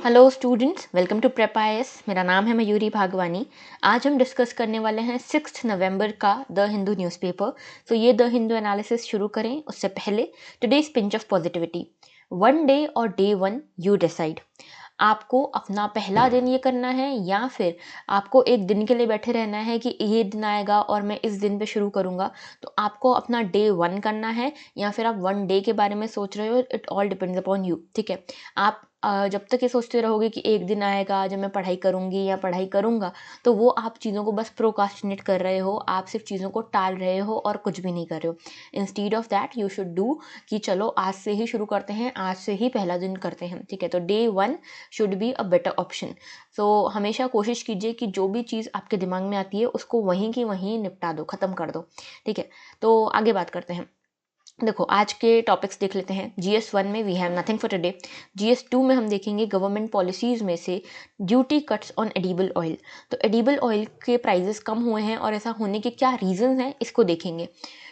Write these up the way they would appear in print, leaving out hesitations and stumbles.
Hello students, welcome to prep IAS. मेरा नाम है मयूरी भागवानी। आज हम डिस्कस करने वाले हैं 6 नवंबर का द हिंदू न्यूज़पेपर। तो ये द हिंदू एनालिसिस शुरू करें उससे पहले today's pinch of positivity. One day और डे वन यू डिसाइड। आपको अपना पहला दिन ये करना है या फिर आपको एक दिन के लिए बैठे रहना है कि ये दिन आएगा और मैं इस दिन पे शुरू करूँगा। तो आपको अपना डे वन करना है या फिर आप वन डे के बारे में सोच रहे हो। It all depends upon you. ठीक है, आप जब तक ये सोचते रहोगे कि एक दिन आएगा जब मैं पढ़ाई करूँगी या पढ़ाई करूँगा, तो वो आप चीज़ों को बस प्रोकास्टिनेट कर रहे हो। आप सिर्फ चीज़ों को टाल रहे हो और कुछ भी नहीं कर रहे हो। Instead of that you should do कि चलो आज से ही शुरू करते हैं, आज से ही पहला दिन करते हैं। ठीक है, तो day one should be a better option. So हमेशा कोशिश कीजिए कि जो भी चीज़ आपके दिमाग में आती है उसको वहीं की वहीं निपटा दो, ख़त्म कर दो। ठीक है, तो आगे बात करते हैं। देखो, आज के टॉपिक्स देख लेते हैं। GS1 में we have nothing for today. GS2 में हम देखेंगे गवर्नमेंट पॉलिसीज़ में से duty cuts on edible oil. तो एडिबल ऑयल के प्राइजेस कम हुए हैं और ऐसा होने के क्या रीज़न हैं, इसको देखेंगे।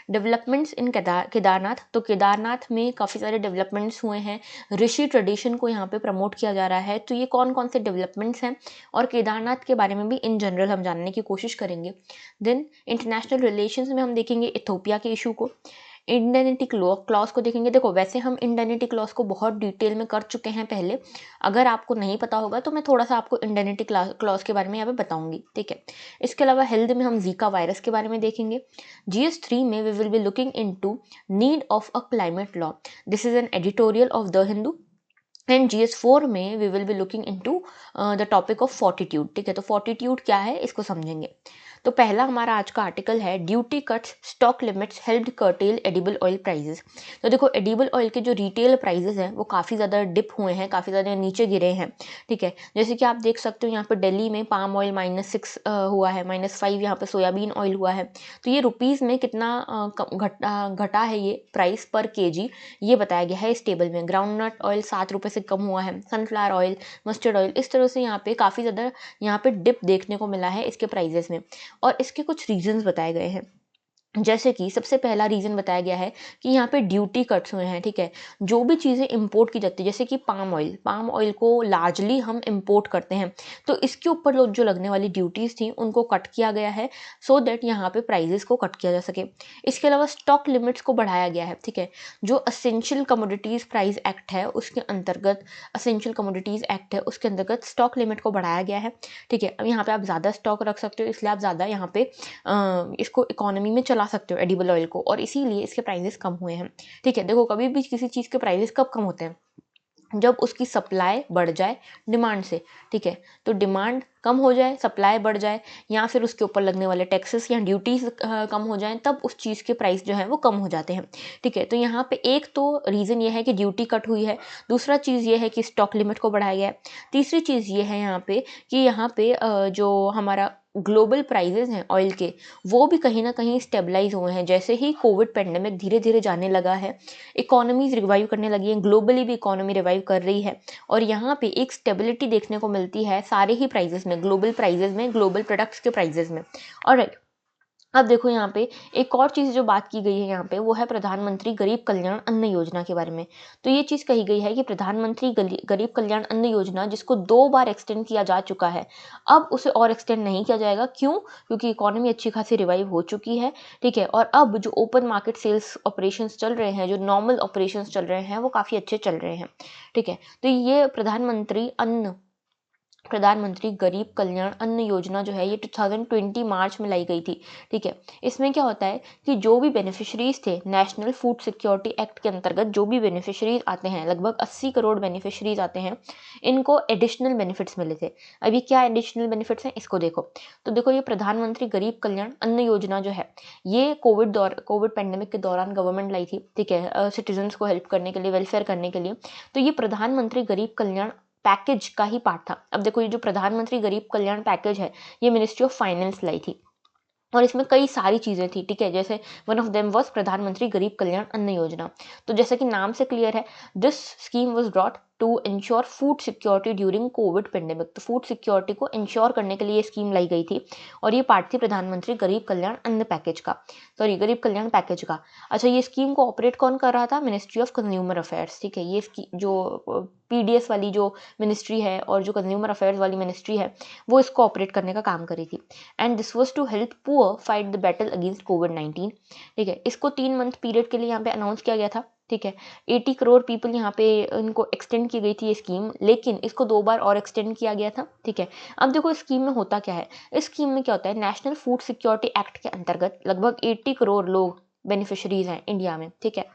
Developments in Kedarnath. तो केदारनाथ में काफ़ी सारे डेवलपमेंट्स हुए हैं। ऋषि ट्रेडिशन को यहाँ पे प्रमोट किया जा रहा है। तो ये कौन कौन से डेवलपमेंट्स हैं और केदारनाथ के बारे में भी इन जनरल हम जानने की कोशिश करेंगे। देन इंटरनेशनल रिलेशंस में हम देखेंगे इथोपिया के इशू को। इंडेनिटी क्लॉज को देखेंगे। देखो, वैसे हम इंडेनिटी क्लॉज को बहुत डिटेल में कर चुके हैं पहले। अगर आपको नहीं पता होगा तो मैं थोड़ा सा आपको इंडेनिटी क्लॉज के बारे में यहाँ पे बताऊंगी। ठीक है, इसके अलावा हेल्थ में हम जीका वायरस के बारे में देखेंगे। GS3 में we will be looking into need of a climate law. This is an editorial of the Hindu. And GS4 में we will be looking into the topic of fortitude. ठीक है, तो फोर्टिट्यूड क्या है इसको समझेंगे। तो पहला हमारा आज का आर्टिकल है duty cuts stock limits helped curtail edible oil prices. तो देखो, एडिबल ऑयल के जो रिटेल प्राइजेस हैं वो काफ़ी ज़्यादा डिप हुए हैं, काफ़ी ज़्यादा नीचे गिरे हैं। ठीक है, जैसे कि आप देख सकते हो यहाँ पे दिल्ली में पाम ऑयल -6 हुआ है, -5 यहाँ पे सोयाबीन ऑयल हुआ है। तो ये रुपीज़ में कितना घटा है ये प्राइस पर केजी, ये बताया गया है इस टेबल में। ग्राउंडनट ऑयल 7 रुपये से कम हुआ है। सनफ्लावर ऑयल, मस्टर्ड ऑयल, इस तरह से यहाँ पे काफ़ी ज़्यादा यहाँ पे डिप देखने को मिला है इसके प्राइजेस में। और इसके कुछ रीजंस बताए गए हैं। जैसे कि सबसे पहला रीज़न बताया गया है कि यहाँ पे ड्यूटी कट्स हुए हैं। ठीक है, जो भी चीज़ें इंपोर्ट की जाती है, जैसे कि पाम ऑयल को लार्जली हम इंपोर्ट करते हैं, तो इसके ऊपर जो लगने वाली ड्यूटीज़ थी उनको कट किया गया है सो दैट यहाँ पे प्राइजेस को कट किया जा सके। इसके अलावा स्टॉक लिमिट्स को बढ़ाया गया है। ठीक है, जो असेंशियल कमोडिटीज़ प्राइस एक्ट है उसके अंतर्गत उसके अंतर्गत स्टॉक लिमिट को बढ़ाया गया है। ठीक है, अब यहाँ पे आप ज़्यादा स्टॉक रख सकते हो, इसलिए आप ज़्यादा यहाँ पे इसको इकोनॉमी में चला सकते हो एडिबल ऑयल को, और इसीलिए इसके प्राइजेस कम हुए हैं। ठीक है, देखो, कभी भी किसी चीज़ के प्राइजेस कब कम होते हैं? जब उसकी सप्लाई बढ़ जाए डिमांड से। ठीक है, तो डिमांड कम हो जाए, सप्लाई बढ़ जाए, या फिर उसके ऊपर लगने वाले टैक्सेस या ड्यूटीज कम हो जाएं, तब उस चीज़ के प्राइस जो है वो कम हो जाते हैं। ठीक है, तो यहाँ पे एक तो रीज़न ये है कि ड्यूटी कट हुई है। दूसरा चीज़ ये है कि स्टॉक लिमिट को बढ़ाया गया है। तीसरी चीज़ ये है यहाँ पे कि यहाँ पे जो हमारा ग्लोबल प्राइजेस हैं ऑयल के, वो भी कहीं ना कहीं स्टेबलाइज हुए हैं। जैसे ही कोविड पेंडेमिक धीरे धीरे जाने लगा है, इकोनॉमीज रिवाइव करने लगी हैं, ग्लोबली भी इकोनॉमी रिवाइव कर रही है, और यहाँ पे एक स्टेबिलिटी देखने को मिलती है सारे ही प्राइजेस में, ग्लोबल प्राइजेस में, ग्लोबल प्रोडक्ट्स के प्राइजेस में। ऑलराइट, अब देखो यहाँ पे एक और चीज़ जो बात की गई है यहाँ पे, वो है प्रधानमंत्री गरीब कल्याण अन्न योजना के बारे में। तो ये चीज़ कही गई है कि प्रधानमंत्री गरीब कल्याण अन्न योजना, जिसको 2 बार एक्सटेंड किया जा चुका है, अब उसे और एक्सटेंड नहीं किया जाएगा। क्यों? क्योंकि इकोनॉमी अच्छी खासी रिवाइव हो चुकी है। ठीक है, और अब जो ओपन मार्केट सेल्स ऑपरेशंस चल रहे हैं, जो नॉर्मल ऑपरेशंस चल रहे हैं, वो काफ़ी अच्छे चल रहे हैं। ठीक है, तो ये प्रधानमंत्री गरीब कल्याण अन्न योजना जो है, ये 2020 मार्च में लाई गई थी। ठीक है, इसमें क्या होता है कि जो भी बेनिफिशरीज थे नेशनल फूड सिक्योरिटी एक्ट के अंतर्गत, जो भी बेनिफिशरीज आते हैं, लगभग 80 करोड़ बेनिफिशरीज आते हैं, इनको एडिशनल बेनिफिट्स मिले थे। अभी क्या एडिशनल बेनिफिट्स हैं इसको देखो। तो देखो, ये प्रधानमंत्री गरीब कल्याण अन्न योजना जो है, ये कोविड पेंडेमिक के दौरान गवर्नमेंट लाई थी। ठीक है, सिटीजन्स को हेल्प करने के लिए, वेलफेयर करने के लिए। तो ये प्रधानमंत्री गरीब कल्याण पैकेज का ही पार्ट था। अब देखो, ये जो प्रधानमंत्री गरीब कल्याण पैकेज है, ये मिनिस्ट्री ऑफ फाइनेंस लाई थी, और इसमें कई सारी चीज़ें थी। ठीक है, जैसे वन ऑफ देम वाज प्रधानमंत्री गरीब कल्याण अन्न योजना। तो जैसे कि नाम से क्लियर है, this scheme was brought to ensure food security during Covid pandemic. तो फूड सिक्योरिटी को इंश्योर करने के लिए ये स्कीम लाई गई थी और ये पार्ट थी प्रधानमंत्री गरीब कल्याण अन्न पैकेज का, सॉरी गरीब कल्याण पैकेज का। अच्छा, ये स्कीम को ऑपरेट कौन कर रहा था? मिनिस्ट्री ऑफ कंज्यूमर अफेयर्स, ठीक है। ये जो पीडीएस वाली जो मिनिस्ट्री है और जो कंज्यूमर अफेयर्स वाली मिनिस्ट्री है वो इसको ऑपरेट करने का काम करी थी। And this was to help poor fight the battle against कोविड-19, ठीक है। इसको 3 मंथ पीरियड के लिए यहाँ पे अनाउंस किया गया था, ठीक है। 80 करोड़ पीपल यहाँ पे इनको एक्सटेंड की गई थी ये स्कीम, लेकिन इसको 2 बार और एक्सटेंड किया गया था, ठीक है। अब देखो इस स्कीम में होता क्या है, इस स्कीम में क्या होता है, नेशनल फूड सिक्योरिटी एक्ट के अंतर्गत लगभग 80 करोड़ लोग बेनिफिशरीज हैं इंडिया में, ठीक है।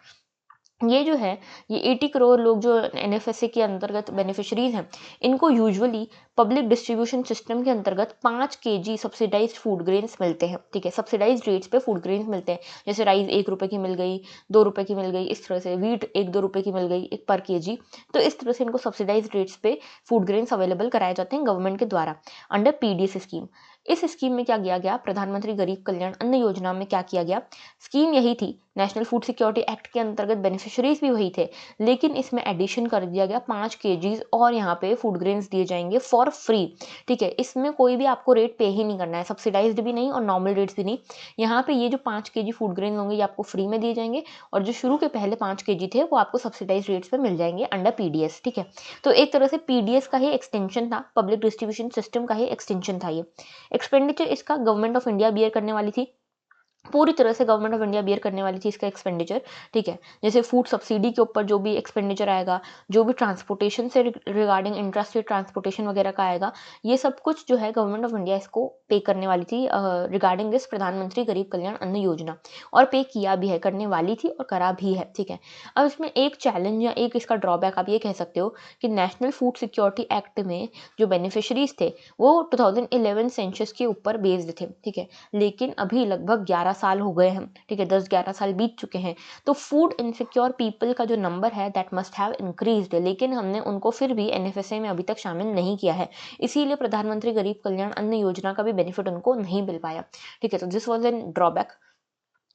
ये जो है, ये 80 करोड़ लोग जो एनएफएसए के अंतर्गत बेनिफिशरीज हैं, इनको यूजुअली पब्लिक डिस्ट्रीब्यूशन सिस्टम के अंतर्गत 5 केजी सब्सिडाइज्ड फूड ग्रेन्स मिलते हैं, ठीक है। सब्सिडाइज्ड रेट्स पे फूड ग्रेन्स मिलते हैं, जैसे राइस 1 रुपए की मिल गई, 2 रुपए की मिल गई, इस तरह से वीट 1-2 रुपए की मिल गई पर केजी। तो इस तरह से इनको सब्सिडाइज्ड रेट्स पे फूड ग्रेन्स अवेलेबल कराए जाते हैं गवर्नमेंट के द्वारा अंडर पीडीएस स्कीम। इस स्कीम में क्या किया गया, प्रधानमंत्री गरीब कल्याण अन्न योजना में क्या किया गया, स्कीम यही थी, नेशनल फूड सिक्योरिटी एक्ट के अंतर्गत बेनिफिशरीज भी वही थे, लेकिन इसमें एडिशन कर दिया गया 5 केजीज और यहाँ पे फूड ग्रेन्स दिए जाएंगे फॉर फ्री, ठीक है। इसमें कोई भी आपको रेट पे ही नहीं करना है, सब्सिडाइज्ड भी नहीं और नॉर्मल रेट्स भी नहीं। यहाँ पे ये जो 5 केजी फूड ग्रेन होंगे ये आपको फ्री में दिए जाएंगे और जो शुरू के पहले 5 केजी थे वो आपको सब्सिडाइज रेट्स पे मिल जाएंगे अंडर पीडीएस, ठीक है। तो एक तरह से पीडीएस का ही एक्सटेंशन था, पब्लिक डिस्ट्रीब्यूशन सिस्टम का ही एक्सटेंशन था ये। एक्सपेंडिचर इसका गवर्नमेंट ऑफ इंडिया बियर करने वाली थी, पूरी तरह से गवर्नमेंट ऑफ इंडिया बियर करने वाली थी इसका एक्सपेंडिचर, ठीक है। जैसे फूड सब्सिडी के ऊपर जो भी एक्सपेंडिचर आएगा, जो भी ट्रांसपोर्टेशन से रिगार्डिंग इंट्रास्टेट ट्रांसपोर्टेशन वगैरह का आएगा, ये सब कुछ जो है गवर्नमेंट ऑफ इंडिया इसको पे करने वाली थी रिगार्डिंग दिस प्रधानमंत्री गरीब कल्याण अन्न योजना, और पे किया भी है, करने वाली थी और करा भी है, ठीक है। अब इसमें एक चैलेंज या एक इसका ड्रॉबैक आप ये कह सकते हो कि नेशनल फूड सिक्योरिटी एक्ट में जो बेनिफिशरीज थे वो 2011 सेंसस के ऊपर बेस्ड थे, ठीक है। लेकिन अभी लगभग 11 साल हो गए हैं, ठीक है, 10-11 साल बीत चुके हैं, तो फूड इनसिक्योर पीपल का जो नंबर है दैट मस्ट हैव इंक्रीज्ड, लेकिन हमने उनको फिर भी एनएफएसए में अभी तक शामिल नहीं किया है, इसीलिए प्रधानमंत्री गरीब कल्याण अन्न योजना का भी बेनिफिट उनको नहीं मिल पाया, ठीक है। तो दिस वाज एन ड्रॉबैक।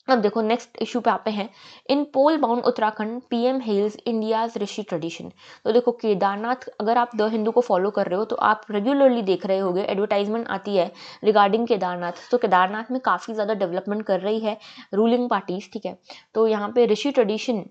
अब देखो नेक्स्ट इशू पे आते हैं, इन पोल बाउंड उत्तराखंड पीएम हेल्स इंडियाज ऋषि ट्रेडिशन। तो देखो केदारनाथ, अगर आप द हिंदू को फॉलो कर रहे हो तो आप रेगुलरली देख रहे होगे एडवर्टाइजमेंट आती है रिगार्डिंग केदारनाथ। तो केदारनाथ में काफ़ी ज़्यादा डेवलपमेंट कर रही है रूलिंग पार्टीज, ठीक है। तो यहाँ पे ऋषि ट्रेडिशन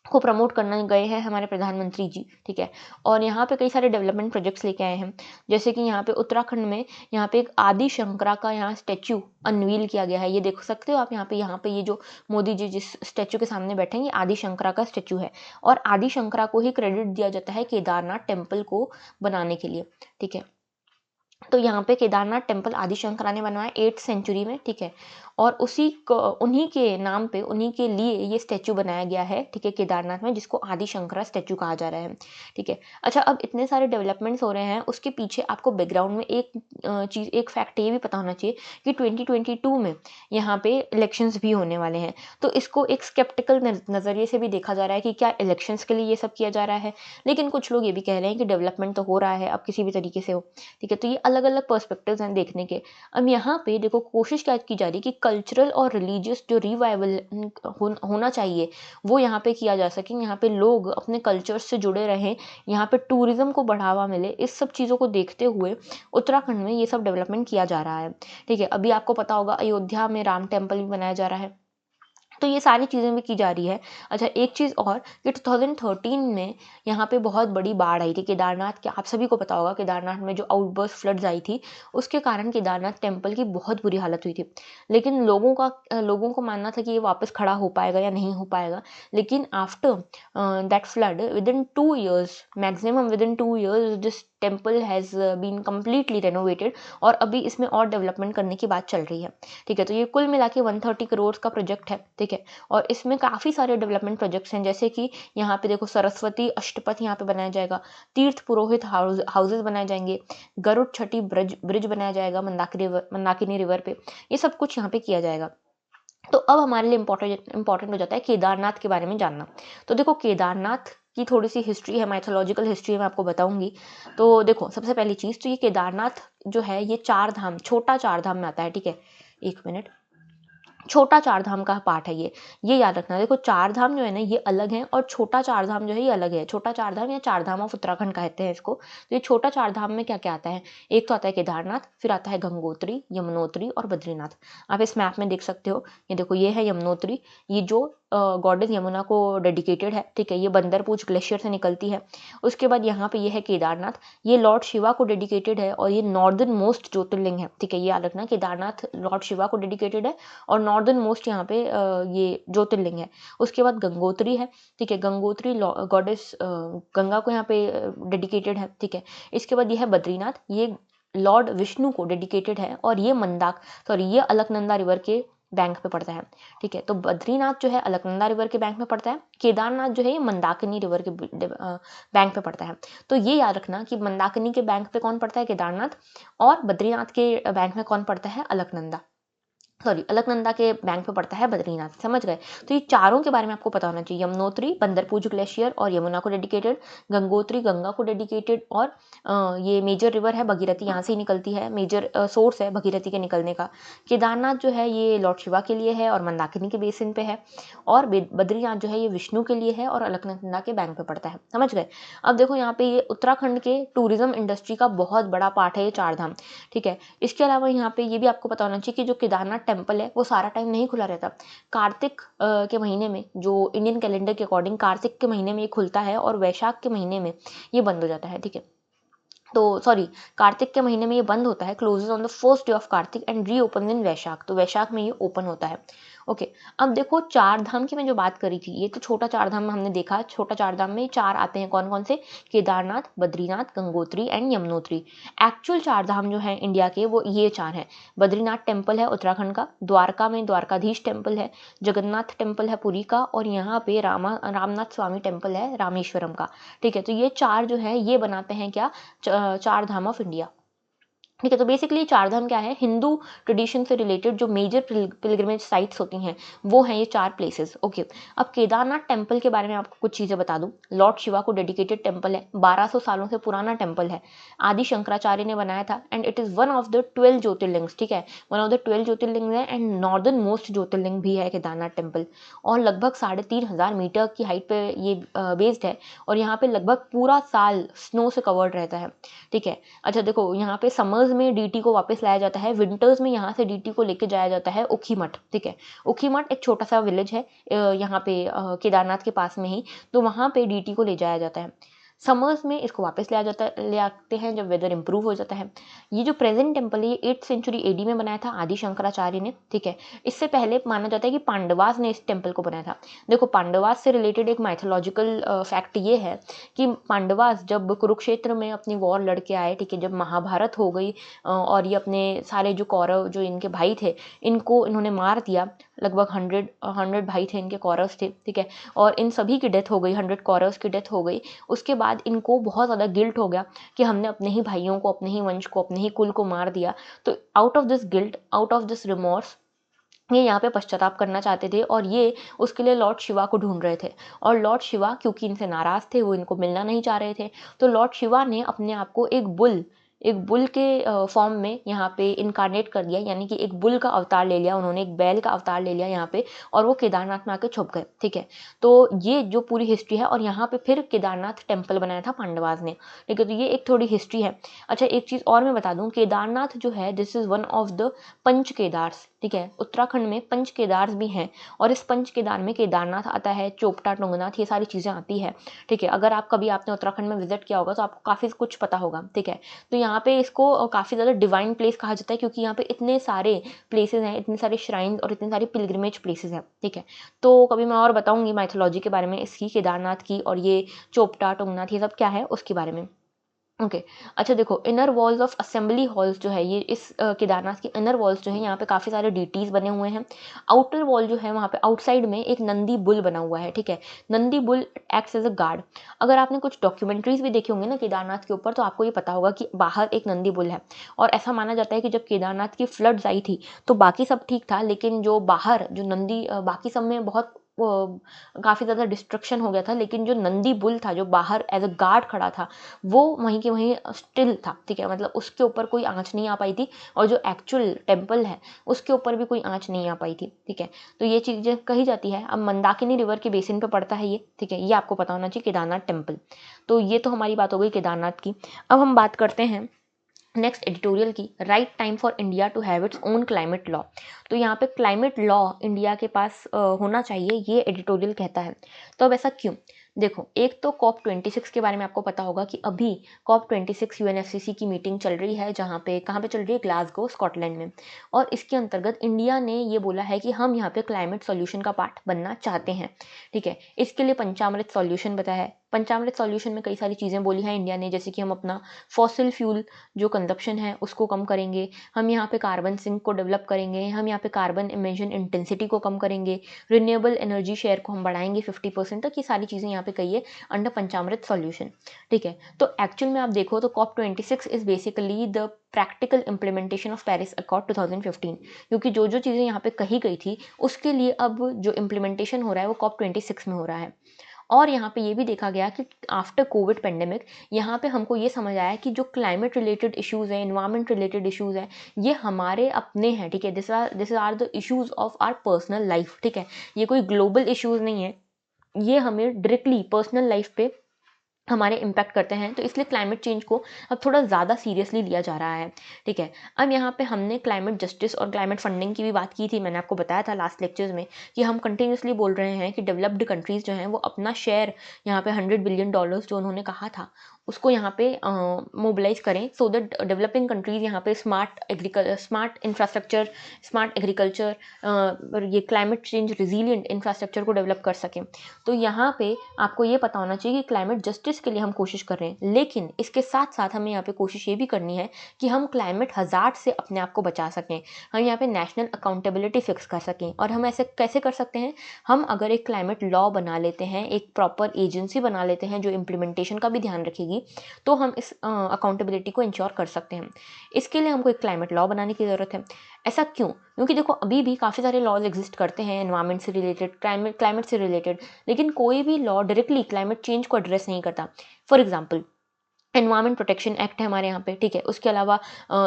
को प्रमोट करने गए हैं हमारे प्रधानमंत्री जी, ठीक है। और यहाँ पे कई सारे डेवलपमेंट प्रोजेक्ट्स लेके आए हैं, जैसे कि यहाँ पे उत्तराखंड में यहाँ पे एक आदि शंकरा का यहाँ स्टैचू अनवील किया गया है, ये देख सकते हो आप। यहाँ पे ये जो मोदी जी जिस स्टैचू के सामने बैठे हैं ये आदि शंकरा का स्टैचू है, और आदि शंकरा को ही क्रेडिट दिया जाता है केदारनाथ टेम्पल को बनाने के लिए, ठीक है। तो यहाँ पे केदारनाथ टेम्पल आदि शंकरा ने बनवाया 8th सेंचुरी में, ठीक है। और उन्हीं के नाम पे, उन्हीं के लिए ये स्टैचू बनाया गया है, ठीक है, केदारनाथ में, जिसको आदि शंकरा स्टैचू कहा जा रहा है, ठीक है। अच्छा, अब इतने सारे डेवलपमेंट्स हो रहे हैं, उसके पीछे आपको बैकग्राउंड में एक चीज़, एक फैक्ट ये भी पता होना चाहिए कि 2022 में यहाँ पे इलेक्शंस भी होने वाले हैं। तो इसको एक स्केप्टिकल नज़रिए से भी देखा जा रहा है कि क्या इलेक्शंस के लिए ये सब किया जा रहा है, लेकिन कुछ लोग ये भी कह रहे हैं कि डेवलपमेंट तो हो रहा है अब किसी भी तरीके से हो, ठीक है। तो ये अलग अलग पर्सपेक्टिव्स हैं देखने के। अब यहाँ पे देखो कोशिश क्या की जा रही है कि कल्चरल और रिलीजियस जो रिवाइवल होना चाहिए वो यहाँ पे किया जा सके, यहाँ पे लोग अपने कल्चर से जुड़े रहें, यहाँ पे टूरिज्म को बढ़ावा मिले, इस सब चीज़ों को देखते हुए उत्तराखंड में ये सब डेवलपमेंट किया जा रहा है, ठीक है। अभी आपको पता होगा अयोध्या में राम टेम्पल भी बनाया जा रहा है, तो ये सारी चीज़ें भी की जा रही है। अच्छा, एक चीज़ और कि 2013 में यहाँ पे बहुत बड़ी बाढ़ आई थी केदारनाथ के, आप सभी को पता होगा केदारनाथ में जो आउटबर्स्ट फ्लड्स आई थी उसके कारण केदारनाथ टेम्पल की बहुत बुरी हालत हुई थी। लेकिन लोगों को मानना था कि ये वापस खड़ा हो पाएगा या नहीं हो पाएगा, लेकिन after that flood within 2 years, maximum within 2 years this temple has been completely renovated, और अभी इसमें और डेवलपमेंट करने की बात चल रही है, ठीक है। तो ये कुल मिला के 130 करोड़ का प्रोजेक्ट है, ठीक है। और इसमें काफ़ी सारे डेवलपमेंट प्रोजेक्ट्स हैं, जैसे कि यहाँ पे देखो सरस्वती अष्टपथ यहाँ पे बनाया जाएगा, तीर्थ पुरोहित हाउसेज बनाए जाएंगे, गरुड़ छठी ब्रिज बनाया जाएगा मंदाकिनी रिवर पे, ये सब कुछ यहाँ पे किया जाएगा। तो अब हमारे लिए इम्पोर्टेंट हो जाता है केदारनाथ के बारे में जानना। तो देखो केदारनाथ की थोड़ी सी हिस्ट्री है, माइथोलॉजिकल हिस्ट्री मैं आपको बताऊंगी। तो देखो सबसे पहली चीज़ तो ये केदारनाथ जो है ये 4 धाम, छोटा 4 धाम में आता है, ठीक है। 1 मिनट, छोटा चार धाम का पार्ट है ये याद रखना। देखो चार धाम जो है ना ये अलग है और छोटा चार धाम जो है ये अलग है। छोटा चार धाम या चार धाम ऑफ उत्तराखंड कहते हैं इसको। तो ये छोटा चार धाम में क्या क्या आता है, एक तो आता है केदारनाथ, फिर आता है गंगोत्री, यमुनोत्री और बद्रीनाथ। आप इस मैप में देख सकते हो, ये देखो ये है यमुनोत्री, ये जो गॉडेस यमुना को डेडिकेटेड है, ठीक है, ये बंदरपूछ ग्लेशियर से निकलती है। उसके बाद यहाँ पे ये है केदारनाथ, ये लॉर्ड शिवा को डेडिकेटेड है और ये नॉर्दर्न मोस्ट ज्योतिर्लिंग है, ठीक है, ये याद रखना। केदारनाथ लॉर्ड शिवा को डेडिकेटेड है और नॉर्दर्न मोस्ट यहाँ पे ये ज्योतिर्लिंग है। उसके बाद गंगोत्री है, ठीक है, गंगोत्री गॉडेस गंगा को यहाँ पे डेडिकेटेड है, ठीक है। इसके बाद ये है बद्रीनाथ, ये लॉर्ड विष्णु को डेडिकेटेड है और ये ये अलकनंदा रिवर के बैंक पे पड़ता है, ठीक है। तो बद्रीनाथ जो है अलकनंदा रिवर के बैंक में पड़ता है, केदारनाथ जो है ये मंदाकिनी रिवर के बैंक पे पड़ता है। तो ये याद रखना कि मंदाकिनी के बैंक पे कौन पड़ता है, केदारनाथ, और बद्रीनाथ के बैंक में कौन पड़ता है, अलकनंदा के बैंक पे पड़ता है बद्रीनाथ। समझ गए। तो ये चारों के बारे में आपको पता होना चाहिए। यमुनोत्री बंदरपूछ ग्लेशियर और यमुना को डेडिकेटेड, गंगोत्री गंगा को डेडिकेटेड, और ये मेजर रिवर है भगीरथी, यहाँ से ही निकलती है, मेजर सोर्स है भगीरथी के निकलने का। केदारनाथ जो है ये लॉर्ड शिवा के लिए है और मंदाकिनी के बेसिन पे है, और बद्रीनाथ जो है ये विष्णु के लिए है और अलकनंदा के बैंक पे पड़ता है। समझ गए। अब देखो यहाँ पे ये उत्तराखंड के टूरिज्म इंडस्ट्री का बहुत बड़ा पार्ट है ये चार धाम, ठीक है। इसके अलावा यहाँ पे ये भी आपको पता होना चाहिए कि जो केदारनाथ टेम्पल है वो सारा टाइम नहीं खुला रहता। कार्तिक के महीने में, जो इंडियन कैलेंडर के अकॉर्डिंग कार्तिक के महीने में ये खुलता है और वैशाख के महीने में ये बंद हो जाता है, ठीक है। तो सॉरी, कार्तिक के महीने में ये बंद होता है, closes on the first day of Kartik and reopen in Vaishakh. तो वैशाख में ये ओपन होता है। ओके। अब देखो चार धाम की मैं जो बात करी थी, ये तो छोटा चार धाम में हमने देखा। छोटा चार धाम में चार आते हैं, कौन कौन से, केदारनाथ, बद्रीनाथ, गंगोत्री एंड यमुनोत्री। एक्चुअल चार धाम जो है इंडिया के वो ये चार हैं। बद्रीनाथ टेम्पल है उत्तराखंड का, द्वारका में द्वारकाधीश टेम्पल है, जगन्नाथ टेम्पल है पुरी का, और यहाँ पे रामनाथ स्वामी टेम्पल है रामेश्वरम का, ठीक है। तो ये चार जो है ये बनाते हैं क्या, चार धाम ऑफ इंडिया, ठीक है। तो बेसिकली चार धाम क्या है, हिंदू ट्रेडिशन से रिलेटेड जो मेजर पिलग्रिमेज साइट्स होती हैं वो हैं ये चार प्लेसेस। ओके। अब केदारनाथ टेम्पल के बारे में आपको कुछ चीज़ें बता दूं। लॉर्ड शिवा को डेडिकेटेड टेम्पल है, 1200 सालों से पुराना टेम्पल है, आदि शंकराचार्य ने बनाया था, and it is one of the 12 jyotirlingas, ठीक है, वन ऑफ द 12 ज्योतिर्लिंग है, एंड नॉर्दर्न मोस्ट ज्योतिर्लिंग भी है केदारनाथ टेम्पल। और लगभग 3500 मीटर की हाइट पे ये बेस्ड है, और यहाँ पे लगभग पूरा साल स्नो से कवर्ड रहता है, ठीक है। अच्छा देखो, यहाँ पे समर्स में डीटी को वापस लाया जाता है, विंटर्स में यहाँ से डीटी को लेके जाया जाता है ऊखीमठ, ठीक है। ऊखीमठ एक छोटा सा विलेज है यहाँ पे केदारनाथ के पास में ही, तो वहाँ पे डीटी को ले जाया जाता है। समर्स में इसको वापस ले आते हैं जब वेदर इंप्रूव हो जाता है। ये जो प्रेजेंट टेम्पल है ये 8th सेंचुरी एडी में बनाया था आदि शंकराचार्य ने, ठीक है। इससे पहले माना जाता है कि पांडवास ने इस टेम्पल को बनाया था। देखो पांडवास से रिलेटेड एक माइथोलॉजिकल फैक्ट ये है कि पांडवास जब कुरुक्षेत्र में अपनी वॉर लड़के आए, ठीक है, जब महाभारत हो गई और ये अपने सारे जो कौरव जो इनके भाई थे इनको इन्होंने मार दिया, लगभग 100 भाई थे इनके, कौरव थे, ठीक है, और इन सभी की डेथ हो गई, 100 कौरव्स की डेथ हो गई। उसके बाद इनको बहुत ज़्यादा गिल्ट हो गया कि हमने अपने ही भाइयों को, अपने ही वंश को, अपने ही कुल को मार दिया। तो out of this guilt, out of this remorse, ये यहाँ पे पश्चाताप करना चाहते थे और ये उसके लिए लॉर्ड शिवा को ढूंढ रहे थे। और लॉर्ड शिवा क्योंकि इनसे नाराज़ थे, वो इनको मिलना नहीं चाह रहे थे, तो लॉर्ड शिवा ने अपने आप को एक बुल के फॉर्म में यहाँ पे इनकारनेट कर दिया, यानी कि एक बुल का अवतार ले लिया उन्होंने, एक बैल का अवतार ले लिया यहाँ पे, और वो केदारनाथ में आके छुप गए, ठीक है। तो ये जो पूरी हिस्ट्री है, और यहाँ पे फिर केदारनाथ टेम्पल बनाया था पांडवास ने, ठीक है। तो ये एक थोड़ी हिस्ट्री है। अच्छा एक चीज़ और मैं बता दूँ, केदारनाथ जो है this is one of the Panch Kedars, ठीक है। उत्तराखंड में पंच केदार्स भी हैं, और इस पंच केदार में केदारनाथ आता है, चोपटा, टुंगनाथ, ये सारी चीज़ें आती है, ठीक है। अगर आपने उत्तराखंड में विजिट किया होगा तो आपको काफ़ी कुछ पता होगा, ठीक है। तो यहाँ पे इसको काफ़ी ज़्यादा डिवाइन प्लेस कहा जाता है, क्योंकि यहाँ पे इतने सारे प्लेसेस हैं, इतने सारे श्राइन और इतने सारे पिलग्रिमेज प्लेसेस हैं, ठीक है। तो कभी मैं और बताऊँगी माइथोलॉजी के बारे में इसकी, केदारनाथ की, और ये चोपटा, टुंगनाथ, ये सब क्या है उसके बारे में। ओके। अच्छा देखो, inner walls of assembly halls जो है, ये इस केदारनाथ के इनर वॉल्स जो है यहाँ पे काफ़ी सारे डीटीज बने हुए हैं। आउटर वॉल जो है वहाँ पे आउटसाइड में एक नंदी बुल बना हुआ है, ठीक है। Nandi bull acts as a guard. अगर आपने कुछ डॉक्यूमेंट्रीज भी देखे होंगे ना केदारनाथ के ऊपर, तो आपको ये पता होगा कि बाहर एक नंदी बुल है, और ऐसा माना जाता है कि जब केदारनाथ की फ्लड्स आई थी तो बाकी सब ठीक था, लेकिन जो बाहर जो नंदी बाकी सब में बहुत काफ़ी ज़्यादा डिस्ट्रक्शन हो गया था, लेकिन जो नंदी बुल था जो बाहर एज अ गार्ड खड़ा था वो वहीं के वहीं स्टिल था, ठीक है, मतलब उसके ऊपर कोई आँच नहीं आ पाई थी, और जो एक्चुअल टेम्पल है उसके ऊपर भी कोई आँच नहीं आ पाई थी, ठीक है। तो ये चीज़ें कही जाती है। अब मंदाकिनी रिवर के बेसिन पे पड़ता है ये, ठीक है, ये आपको पता होना चाहिए, केदारनाथ टेम्पल। तो ये तो हमारी बात हो गई केदारनाथ की। अब हम बात करते हैं नेक्स्ट एडिटोरियल की, right time for India to have its own climate law. तो यहाँ पे क्लाइमेट लॉ इंडिया के पास होना चाहिए, ये एडिटोरियल कहता है। तो अब ऐसा क्यों? देखो, एक तो COP26 के बारे में आपको पता होगा कि अभी COP26 UNFCCC की मीटिंग चल रही है, जहाँ पे कहाँ पे चल रही है, ग्लासगो स्कॉटलैंड में। और इसके अंतर्गत इंडिया ने ये बोला है कि हम यहाँ पे क्लाइमेट सॉल्यूशन का पार्ट बनना चाहते हैं, ठीक है। इसके लिए पंचामृत सॉल्यूशन बताया है। पंचामृत सॉल्यूशन में कई सारी चीज़ें बोली हैं इंडिया ने, जैसे कि हम अपना फॉसिल फ्यूल जो कंजप्शन है उसको कम करेंगे, हम यहाँ पे कार्बन सिंक को डेवलप करेंगे, हम यहाँ पे कार्बन इमिशन इंटेंसिटी को कम करेंगे, रिन्यूएबल एनर्जी शेयर को हम बढ़ाएंगे 50% तक। ये सारी चीज़ें यहाँ पे कही है अंडर पंचामृत सॉल्यूशन, ठीक है। तो एक्चुअल में आप देखो तो COP26 is basically the practical implementation of Paris accord 2015, क्योंकि जो जो चीज़ें यहाँ पे कही गई थी उसके लिए अब जो इम्प्लीमेंटेशन हो रहा है वो COP26 में हो रहा है। और यहाँ पे ये भी देखा गया कि आफ्टर कोविड पेंडेमिक यहाँ पे हमको ये समझ आया कि जो क्लाइमेट रिलेटेड इश्यूज़ हैं, इन्वायरमेंट रिलेटेड इश्यूज़ हैं, ये हमारे अपने हैं, ठीक है। This are the issues of our personal life, ठीक है। ये कोई ग्लोबल इश्यूज़ नहीं है, ये हमें डायरेक्टली पर्सनल लाइफ पे हमारे इम्पैक्ट करते हैं। तो इसलिए क्लाइमेट चेंज को अब थोड़ा ज़्यादा सीरियसली लिया जा रहा है, ठीक है। अब यहाँ पे हमने क्लाइमेट जस्टिस और क्लाइमेट फंडिंग की भी बात की थी। मैंने आपको बताया था लास्ट लेक्चर्स में कि हम कंटिन्यूसली बोल रहे हैं कि डेवलप्ड कंट्रीज़ जो हैं वो अपना शेयर यहाँ पे $100 बिलियन जो उन्होंने कहा था उसको यहाँ पे मोबिलाइज करें, सो दैट डेवलपिंग कंट्रीज़ यहाँ पे स्मार्ट इंफ्रास्ट्रक्चर, स्मार्ट एग्रीकल्चर और ये क्लाइमेट चेंज रिजिलियंट इंफ्रास्ट्रक्चर को डेवलप कर सकें। तो यहाँ पे आपको ये पता होना चाहिए कि क्लाइमेट जस्टिस के लिए हम कोशिश कर रहे हैं, लेकिन इसके साथ साथ हमें यहाँ पे कोशिश ये भी करनी है कि हम क्लाइमेट हज़ार्ड से अपने आप को बचा सकें, हम यहाँ पे नेशनल अकाउंटेबिलिटी फिक्स कर सकें। और हम ऐसे कैसे कर सकते हैं? हम अगर एक क्लाइमेट लॉ बना लेते हैं, एक प्रॉपर एजेंसी बना लेते हैं जो इम्प्लीमेंटेशन का भी ध्यान रखेगी, तो हम इस अकाउंटेबिलिटी को इंश्योर कर सकते हैं। इसके लिए हमको एक क्लाइमेट लॉ बनाने की ज़रूरत है। ऐसा क्यों? क्योंकि देखो अभी भी काफ़ी सारे लॉज एग्जिस्ट करते हैं एनवायरमेंट से रिलेटेड, क्लाइमेट से रिलेटेड, लेकिन कोई भी लॉ डायरेक्टली क्लाइमेट चेंज को एड्रेस नहीं करता। For example environment protection act है हमारे यहाँ पे, ठीक है। उसके अलावा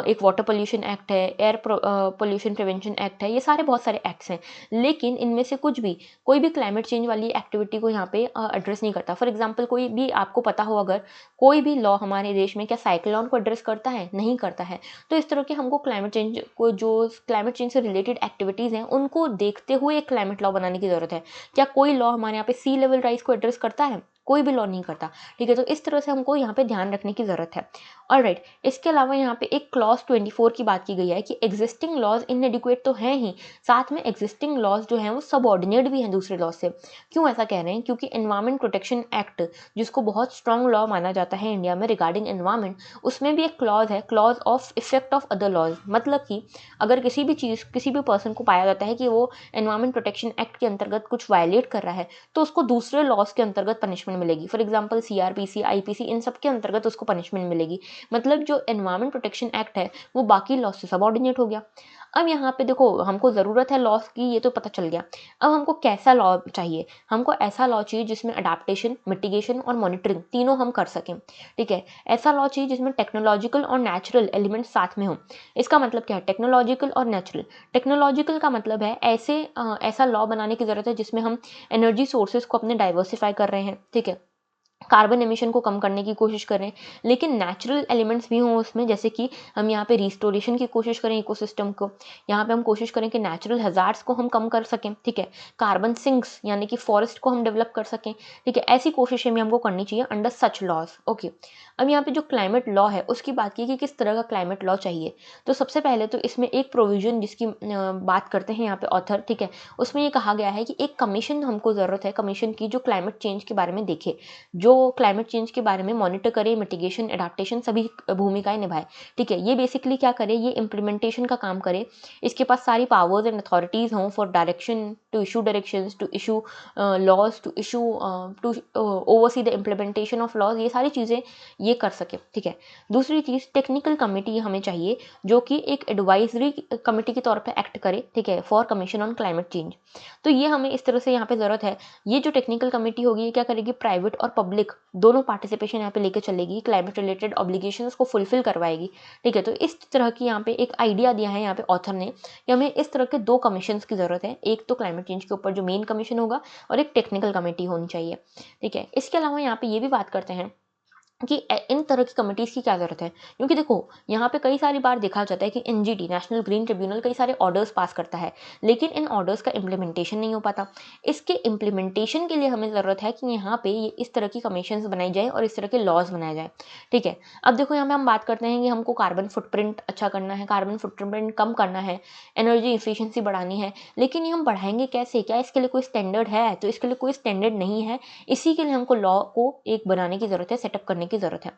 एक वाटर पोल्यूशन एक्ट है, एयर पोल्यूशन प्रिवेंशन एक्ट है, ये सारे बहुत सारे एक्ट्स हैं, लेकिन इनमें से कुछ भी कोई भी क्लाइमेट चेंज वाली एक्टिविटी को यहाँ पे एड्रेस नहीं करता। फॉर एग्जांपल कोई भी आपको पता हो अगर कोई भी लॉ हमारे देश में क्या साइक्लोन को एड्रेस करता है? नहीं करता है। तो इस तरह के हमको क्लाइमेट चेंज को, जो क्लाइमेट चेंज से रिलेटेड एक्टिविटीज़ हैं उनको देखते हुए एक क्लाइमेट लॉ बनाने की ज़रूरत है। क्या कोई लॉ हमारे यहाँ पे सी लेवल राइज को एड्रेस करता है? कोई भी लॉ नहीं करता, ठीक है। तो इस तरह से हमको यहाँ पे ध्यान रखने की ज़रूरत है। ऑलराइट, इसके अलावा यहाँ पे एक क्लॉज 24 की बात की गई है कि एग्जिस्टिंग लॉज इनएडिक्वेट तो हैं ही, साथ में एग्जिस्टिंग लॉज जो हैं वो सबऑर्डिनेट भी हैं दूसरे लॉज से। क्यों ऐसा कह रहे हैं? क्योंकि एनवायरमेंट प्रोटेक्शन एक्ट, जिसको बहुत स्ट्रॉन्ग लॉ माना जाता है इंडिया में रिगार्डिंग एनवायरमेंट, उसमें भी एक क्लॉज है, clause of effect of other laws. मतलब कि अगर किसी भी चीज़, किसी भी पर्सन को पाया जाता है कि वो एनवायरमेंट प्रोटेक्शन एक्ट के अंतर्गत कुछ वायलेट कर रहा है, तो उसको दूसरे लॉज के अंतर्गत पनिशमेंट मिलेगी। फॉर एग्जाम्पल CRPC, IPC, इन सब के अंतर्गत उसको पनिशमेंट मिलेगी। मतलब जो एनवायरमेंट प्रोटेक्शन एक्ट है वो बाकी लॉज से सबऑर्डिनेट हो गया। अब यहाँ पे देखो हमको ज़रूरत है लॉज की, ये तो पता चल गया। अब हमको कैसा लॉ चाहिए? हमको ऐसा लॉ चाहिए जिसमें अडेप्टेशन, मिटिगेशन और मॉनिटरिंग तीनों हम कर सकें, ठीक है। ऐसा लॉ चाहिए जिसमें टेक्नोलॉजिकल और नेचुरल एलिमेंट साथ में हो। इसका मतलब क्या है? टेक्नोलॉजिकल और नेचुरल। टेक्नोलॉजिकल का मतलब है ऐसा लॉ बनाने की ज़रूरत है जिसमें हम एनर्जी सोर्सेज को अपने डाइवर्सिफाई कर रहे हैं, ठीक है, कार्बन एमिशन को कम करने की कोशिश करें, लेकिन नेचुरल एलिमेंट्स भी हों उसमें, जैसे कि हम यहाँ पे रिस्टोरेशन की कोशिश करें इकोसिस्टम को, यहाँ पे हम कोशिश करें कि नेचुरल हजार्ड्स को हम कम कर सकें, ठीक है, कार्बन सिंक्स यानी कि फॉरेस्ट को हम डेवलप कर सकें, ठीक है। ऐसी कोशिशें भी हमको करनी चाहिए अंडर सच लॉज, ओके। अब यहाँ पे जो क्लाइमेट लॉ है उसकी बात की कि किस तरह का क्लाइमेट लॉ चाहिए। तो सबसे पहले तो इसमें एक प्रोविजन जिसकी बात करते हैं यहाँ पे ऑथर, ठीक है, उसमें ये कहा गया है कि एक कमीशन हमको ज़रूरत है, कमीशन की, जो क्लाइमेट चेंज के बारे में देखे, जो जो क्लाइमेट चेंज के बारे में मॉनिटर करे, मिटिगेशन, एडाप्टेशन सभी भूमिकाएं निभाए। ठीक है, ये बेसिकली क्या करे, ये इम्प्लीमेंटेशन का काम करे, इसके पास सारी पावर्स एंड अथॉरिटीज़ हों for direction, to issue directions, to issue laws, to issue to oversee the implementation of laws, ये सारी चीज़ें ये कर सके। ठीक है, दूसरी चीज़ टेक्निकल कमेटी हमें चाहिए जो कि एक एडवाइजरी कमेटी के तौर पे एक्ट करे। ठीक है, for commission on climate change. तो ये हमें इस तरह से यहाँ पे ज़रूरत है। ये जो टेक्निकल कमेटी होगी ये क्या करेगी, प्राइवेट और पब्लिक दोनों पार्टिसिपेशन यहाँ पे लेकर चलेगी, क्लाइमेट रिलेटेड ऑब्लिगेशंस को फुलफिल करवाएगी। ठीक है, तो इस तरह की यहाँ पे एक आइडिया दिया है यहाँ पे ऑथर ने कि हमें इस तरह के 2 कमीशंस की ज़रूरत है, एक तो क्लाइमेट चेंज के ऊपर जो मेन कमीशन होगा और एक टेक्निकल कमेटी होनी चाहिए। ठीक है, इसके अलावा यहाँ पे ये भी बात करते हैं कि इन तरह की कमिटीज़ की क्या ज़रूरत है, क्योंकि देखो यहाँ पे कई सारी बार देखा जाता है कि एनजीटी, नेशनल ग्रीन ट्रिब्यूनल, कई सारे ऑर्डर्स पास करता है, लेकिन इन ऑर्डर्स का इम्प्लीमेंटेशन नहीं हो पाता। इसके इम्प्लीमेंटेशन के लिए हमें ज़रूरत है कि यहाँ पे ये इस तरह की कमीशंस बनाई जाए और इस तरह के लॉज बनाए जाए। ठीक है, अब देखो यहाँ पे हम बात करते हैं कि हमको कार्बन फुटप्रिंट अच्छा करना है, कार्बन फुटप्रिंट कम करना है, एनर्जी इफिशियंसी बढ़ानी है, लेकिन ये हम बढ़ाएंगे कैसे, क्या इसके लिए कोई स्टैंडर्ड है? तो इसके लिए कोई स्टैंडर्ड नहीं है, इसी के लिए हमको लॉ को एक बनाने की ज़रूरत है, सेटअप करने की ज़रूरत है।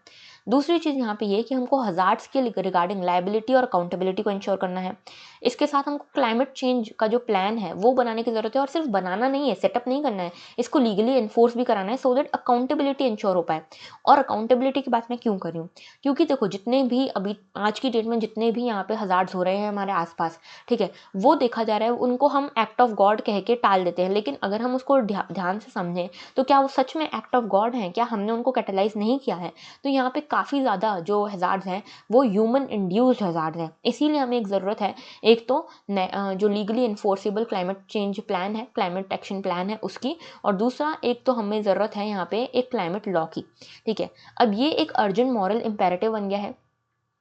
दूसरी चीज़ यहाँ पे ये कि हमको हज़ार्ड्स के रिगार्डिंग लायबिलिटी और अकाउंटेबिलिटी को इंश्योर करना है। इसके साथ हमको क्लाइमेट चेंज का जो प्लान है वो बनाने की ज़रूरत है, और सिर्फ बनाना नहीं है, सेटअप नहीं करना है, इसको लीगली एनफोर्स भी कराना है सो दैट अकाउंटेबिलिटी इंश्योर हो पाए। और अकाउंटेबिलिटी की बात मैं क्यों कर रही हूँ, क्योंकि देखो जितने भी अभी आज की डेट में जितने भी यहाँ पे हज़ार्ड्स हो रहे हैं हमारे आसपास, ठीक है, वो देखा जा रहा है उनको हम एक्ट ऑफ गॉड कह के टाल देते हैं, लेकिन अगर हम उसको ध्यान से समझें तो क्या वो सच में एक्ट ऑफ गॉड हैं, क्या हमने उनको कैटलाइज नहीं किया है? तो यहाँ पे काफ़ी ज़्यादा जो हज़ार्ड्स हैं वो ह्यूमन इंड्यूस्ड हज़ार्ड्स हैं। इसीलिए हमें एक ज़रूरत है, एक तो जो legally enforceable climate change plan है, क्लाइमेट एक्शन प्लान है उसकी, और दूसरा एक तो हमें ज़रूरत है यहाँ पे एक क्लाइमेट लॉ की। ठीक है, अब ये एक अर्जेंट मॉरल इम्पेरेटिव बन गया है,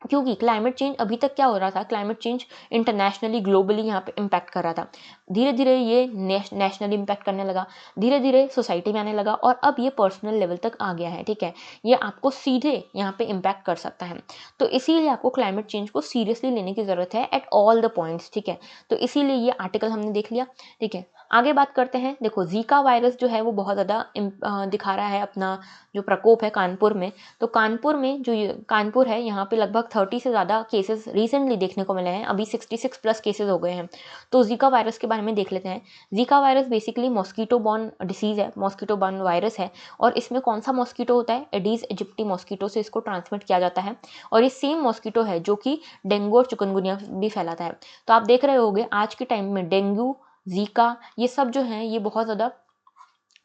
क्योंकि क्लाइमेट चेंज अभी तक क्या हो रहा था, क्लाइमेट चेंज इंटरनेशनली ग्लोबली यहाँ पे इम्पैक्ट कर रहा था, धीरे धीरे ये नेशनली इम्पैक्ट करने लगा, धीरे धीरे सोसाइटी में आने लगा, और अब ये पर्सनल लेवल तक आ गया है। ठीक है, ये आपको सीधे यहाँ पे इम्पैक्ट कर सकता है, तो इसीलिए आपको क्लाइमेट चेंज को सीरियसली लेने की ज़रूरत है एट ऑल द पॉइंट्स। ठीक है, तो इसीलिए ये आर्टिकल हमने देख लिया। ठीक है, आगे बात करते हैं। देखो जीका वायरस जो है वो बहुत ज़्यादा दिखा रहा है अपना जो प्रकोप है कानपुर में। तो कानपुर में जो कानपुर है यहाँ पे लगभग 30 से ज़्यादा केसेस रिसेंटली देखने को मिले हैं, अभी 66 प्लस केसेस हो गए हैं। तो जीका वायरस के बारे में देख लेते हैं। Zika virus basically mosquito born disease है, मॉस्कीटो बॉर्न वायरस है, और इसमें कौन सा मॉस्कीटो होता है, एडीज इजिप्टी मॉस्कीटो से इसको ट्रांसमिट किया जाता है, और ये सेम मॉस्कीटो है जो कि डेंगू और चिकनगुनिया भी फैलाता है। तो आप देख रहे होंगे आज के टाइम में डेंगू, जीका, ये सब जो हैं ये बहुत ज़्यादा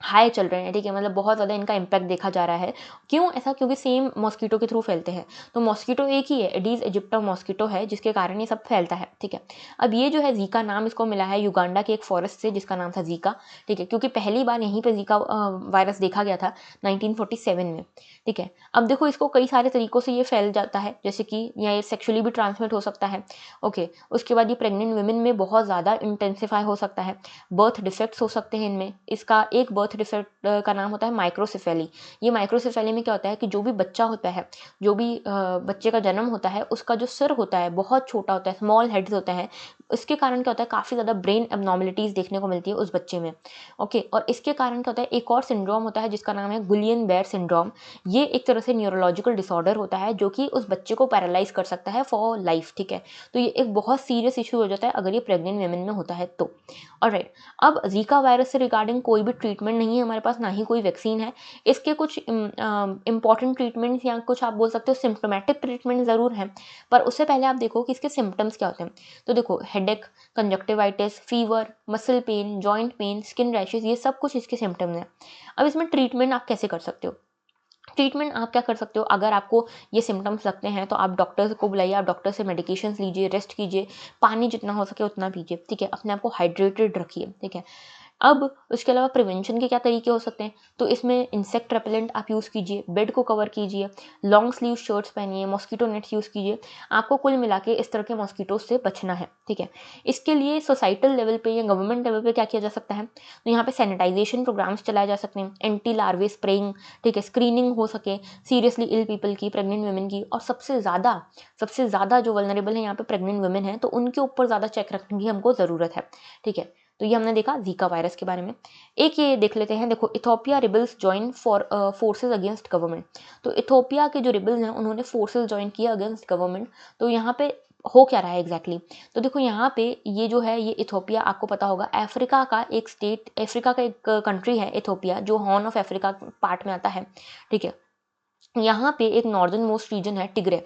हाई चल रहे हैं। ठीक है, मतलब बहुत ज़्यादा इनका इम्पैक्ट देखा जा रहा है। क्यों ऐसा, क्योंकि सेम मॉस्कीटो के थ्रू फैलते हैं। तो मॉस्कीटो एक ही है, एडीज इजिप्टा मॉस्कीटो है, जिसके कारण ये सब फैलता है। ठीक है, अब ये जो है जीका नाम इसको मिला है युगांडा के एक फॉरेस्ट से जिसका नाम था जीका। ठीक है, क्योंकि पहली बार यहीं पर जीका वायरस देखा गया था 1947 में। ठीक है, अब देखो इसको कई सारे तरीक़ों से ये फैल जाता है, जैसे कि ये सेक्शुअली भी ट्रांसमिट हो सकता है। ओके, उसके बाद ये प्रेग्नेंट वुमेन में बहुत ज़्यादा इंटेंसिफाई हो सकता है, बर्थ डिफेक्ट्स हो सकते हैं इनमें। इसका एक बर्थ डिफेक्ट का नाम होता है माइक्रोसेफेली। ये माइक्रोसेफेली में क्या होता है कि जो भी बच्चा होता है, जो भी बच्चे का जन्म होता है, उसका जो सिर होता है बहुत छोटा होता है, स्मॉल हेड्स होता है। इसके कारण क्या होता है, काफ़ी ज़्यादा ब्रेन एबनॉर्मलिटीज़ देखने को मिलती है उस बच्चे में। ओके, और इसके कारण क्या होता है, एक और सिंड्रोम होता है जिसका नाम है गुलियन बेयर सिंड्रोम। ये एक तरह से न्यूरोलॉजिकल डिसऑर्डर होता है जो कि उस बच्चे को पैरालाइज कर सकता है फॉर लाइफ। ठीक है, तो ये एक बहुत सीरियस इशू हो जाता है अगर ये प्रेग्नेंट वुमेन में होता है तो। ऑलराइट, अब जीका वायरस से रिगार्डिंग कोई भी ट्रीटमेंट नहीं है हमारे पास, ना ही कोई वैक्सीन है। इसके कुछ इंपॉर्टेंट ट्रीटमेंट्स या कुछ आप बोल सकते हो सिम्प्टोमेटिक ट्रीटमेंट ज़रूर हैं, पर उससे पहले आप देखो कि इसके सिम्टम्स क्या होते हैं। तो देखो headache, conjunctivitis, fever, muscle pain, joint pain, skin rashes, ये सब कुछ इसके सिम्टम्स हैं। अब इसमें ट्रीटमेंट आप कैसे कर सकते हो, ट्रीटमेंट आप क्या कर सकते हो, अगर आपको ये सिम्टम्स लगते हैं तो आप डॉक्टर को बुलाइए, आप डॉक्टर से मेडिकेशंस लीजिए, रेस्ट कीजिए, पानी जितना हो सके उतना पीजिए। ठीक है, अपने आप को हाइड्रेटेड रखिए। ठीक है, अब उसके अलावा प्रिवेंशन के क्या तरीके हो सकते हैं, तो इसमें इंसेक्ट रेपेलेंट आप यूज़ कीजिए, बेड को कवर कीजिए, लॉन्ग स्लीव शर्ट्स पहनिए, मॉस्किटो नेट्स यूज़ कीजिए। आपको कुल मिला के इस तरह के मॉस्किटोज से बचना है। ठीक है, इसके लिए सोसाइटल लेवल पे या गवर्नमेंट लेवल पे क्या किया जा सकता है, तो यहाँ पे सैनिटाइजेशन प्रोग्राम्स चलाए जा सकते हैं, एंटी लार्वे स्प्रेइंग, ठीक है, स्क्रीनिंग हो सके सीरियसली इल पीपल की, प्रेग्नेंट वुमेन की, और सबसे ज़्यादा जो वल्नरेबल है यहाँ पे प्रेग्नेंट वुमेन है, तो उनके ऊपर ज़्यादा चेक रखने की हमको ज़रूरत है। ठीक है, तो ये हमने देखा जीका वायरस के बारे में। एक ये देख लेते हैं, देखो Ethiopia rebels join for forces against government. तो इथोपिया के जो रिबल्स हैं उन्होंने फोर्सेज ज्वाइन किया अगेंस्ट गवर्नमेंट। तो यहाँ पे हो क्या रहा है एग्जैक्टली तो देखो यहाँ पे ये जो है ये इथोपिया, आपको पता होगा अफ्रीका का एक स्टेट, अफ्रीका का एक कंट्री है इथोपिया, जो हॉर्न ऑफ अफ्रीका पार्ट में आता है। ठीक है, यहाँ पे एक नॉर्दर्न मोस्ट रीजन है टिग्रे।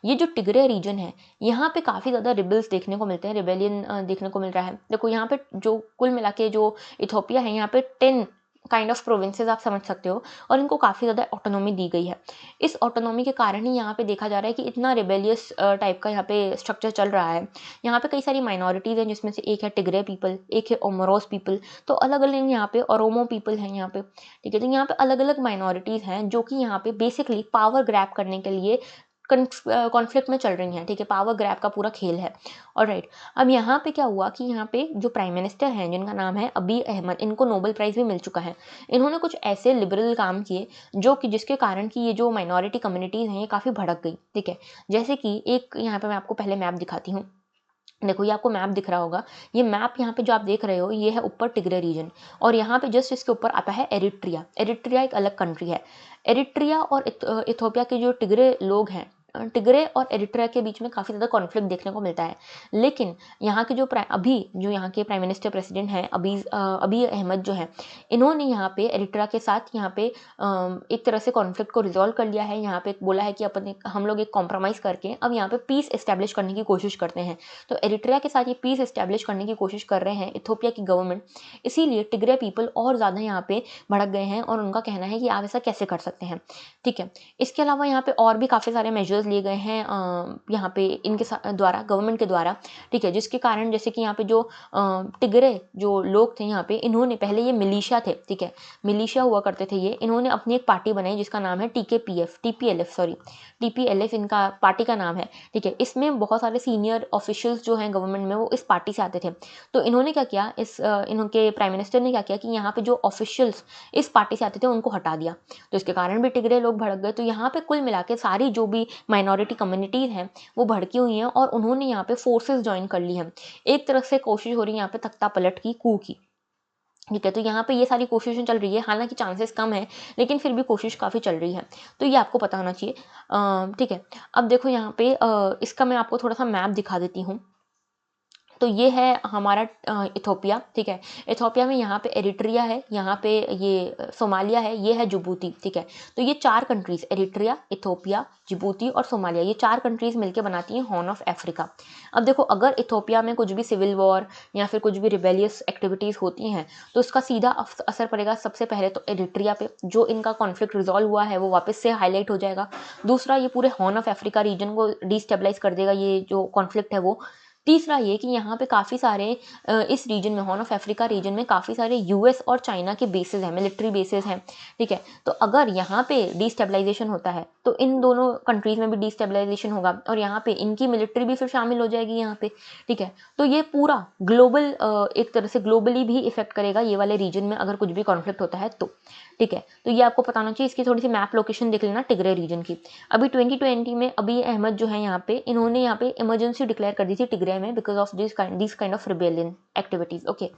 ये जो टिग्रे रीजन है यहाँ पे काफ़ी ज़्यादा रिबल्स देखने को मिलते हैं, रिबेलियन देखने को मिल रहा है। देखो यहाँ पे जो कुल मिला के जो इथोपिया है यहाँ पे 10 काइंड ऑफ प्रोविंसेस आप समझ सकते हो, और इनको काफ़ी ज़्यादा ऑटोनॉमी दी गई है। इस ऑटोनॉमी के कारण ही यहाँ पे देखा जा रहा है कि इतना रिबेलियस टाइप का यहाँ पे स्ट्रक्चर चल रहा है। यहाँ पे कई सारी माइनॉरिटीज़ हैं, जिसमें से एक है टिग्रे पीपल, एक है ओमोरोस पीपल। तो अलग अलग यहाँ पे ओरोमो पीपल हैं यहाँ पे। ठीक है, तो यहाँ पे अलग अलग माइनॉरिटीज़ हैं जो कि यहाँ पे बेसिकली पावर ग्रैब करने के लिए कॉन्फ्लिक्ट में चल रही हैं। ठीक है, पावर ग्रैब का पूरा खेल है। और राइट, अब यहाँ पे क्या हुआ कि यहाँ पे जो प्राइम मिनिस्टर हैं जिनका नाम है अबी अहमद, इनको नोबेल प्राइज़ भी मिल चुका है। इन्होंने कुछ ऐसे लिबरल काम किए जो कि जिसके कारण कि ये जो माइनॉरिटी कम्युनिटीज़ हैं ये काफ़ी भड़क गई। ठीक है, जैसे कि एक यहाँ पे मैं आपको पहले मैप दिखाती हूँ। देखो ये आपको मैप दिख रहा होगा, ये मैप यहाँ पे जो आप देख रहे हो ये है ऊपर टिग्रे रीजन, और यहाँ पे जस्ट इसके ऊपर आता है एरिट्रिया। एरिट्रिया एक अलग कंट्री है। एरिट्रिया और इथोपिया के जो टिग्रे लोग हैं, टिग्रे और एरिट्रिया के बीच में काफ़ी ज़्यादा कॉन्फ्लिक्ट देखने को मिलता है। लेकिन यहाँ के जो यहाँ के प्राइम मिनिस्टर प्रेसिडेंट हैं अबी अहमद जो है, इन्होंने यहाँ पे एरिट्रिया के साथ यहाँ पे एक तरह से कॉन्फ्लिक्ट को रिजॉल्व कर लिया है। यहाँ पे बोला है कि हम लोग एक कॉम्प्रोमाइज़ करके अब यहाँ पे पीस इस्टेब्लिश करने की कोशिश करते हैं। तो एरिट्रिया के साथ ये पीस इस्टेब्लिश करने की कोशिश कर रहे हैं इथोपिया की गवर्नमेंट, इसीलिए टिग्रे पीपल और ज़्यादा यहाँ पे भड़क गए हैं, और उनका कहना है कि आप ऐसा कैसे कर सकते हैं। ठीक है, इसके अलावा यहाँ पे और भी काफ़ी सारे मेजर्स लिए गए हैं यहाँ पे इनके द्वारा, गवर्नमेंट के द्वारा। ठीक है, जिसके कारण जैसे कि यहाँ पे जो टिग्रे जो लोग थे यहाँ पे, इन्होंने पहले ये मिलिशिया थे। ठीक है, मिलिशिया हुआ करते थे ये, इन्होंने अपनी एक पार्टी बनाई जिसका नाम है टीपीएलएफ इनका पार्टी का नाम है। ठीक है, इसमें बहुत सारे सीनियर ऑफिशियल्स जो हैं गवर्नमेंट में वो इस पार्टी से आते थे। तो इन्होंने क्या किया, इनके प्राइम मिनिस्टर ने क्या किया कि यहाँ पे जो ऑफिशियल्स इस पार्टी से आते थे उनको हटा दिया। तो इसके कारण भी टिग्रे लोग भड़क गए। तो यहाँ पे कुल मिला के सारी जो भी माइनॉरिटी कम्युनिटीज़ हैं वो भड़की हुई हैं, और उन्होंने यहाँ पे फोर्सेस ज्वाइन कर ली हैं। एक तरह से कोशिश हो रही है यहाँ पे तख्ता पलट की, कू की। ठीक है, तो यहाँ पे ये सारी कोशिशें चल रही है, हालांकि चांसेस कम है लेकिन फिर भी कोशिश काफ़ी चल रही है। तो ये आपको पता होना चाहिए। ठीक है, अब देखो यहाँ पे इसका मैं आपको थोड़ा सा मैप दिखा देती हूँ। तो ये है हमारा इथोपिया। ठीक है, इथोपिया में यहाँ पे एरिट्रिया है, यहाँ पे ये सोमालिया है, ये है जिबूती। ठीक है, तो ये 4 कंट्रीज़, एरिट्रिया, इथोपिया, जिबूती और सोमालिया, ये 4 कंट्रीज़ मिलकर बनाती हैं हॉर्न ऑफ अफ्रीका। अब देखो अगर इथोपिया में कुछ भी सिविल वॉर या फिर कुछ भी रिबेलियस एक्टिविटीज़ होती हैं तो उसका सीधा असर पड़ेगा सबसे पहले तो एरिट्रिया पे, जो इनका कॉन्फ्लिक्ट रिजॉल्व हुआ है वो वापस से हाईलाइट हो जाएगा। दूसरा, ये पूरे हॉर्न ऑफ अफ्रीका रीजन को डिस्टेबलाइज कर देगा ये जो कॉन्फ्लिक्ट है वो। तीसरा ये कि यहाँ पे काफ़ी सारे इस रीजन में, हॉर्न ऑफ अफ्रीका रीजन में काफ़ी सारे यूएस और चाइना के बेसेस हैं, मिलिट्री बेसेस हैं। ठीक है, तो अगर यहाँ पे डिस्टेबलाइजेशन होता है तो इन दोनों कंट्रीज़ में भी डिस्टेबलाइजेशन होगा, और यहाँ पे इनकी मिलिट्री भी फिर शामिल हो जाएगी यहाँ पे। ठीक है, तो ये पूरा ग्लोबल एक तरह से ग्लोबली भी इफेक्ट करेगा ये वाले रीजन में अगर कुछ भी कॉन्फ्लिक्ट होता है तो। ठीक है, तो ये आपको पता होना चाहिए। इसकी थोड़ी सी मैप लोकेशन देख लेना टिग्रे रीजन की। अभी 2020 में अबी अहमद जो है यहाँ पे, इन्होंने यहाँ पे इमरजेंसी डिक्लेयर कर दी थी टिग्रे में because of this kind of rebellion activities. Okay,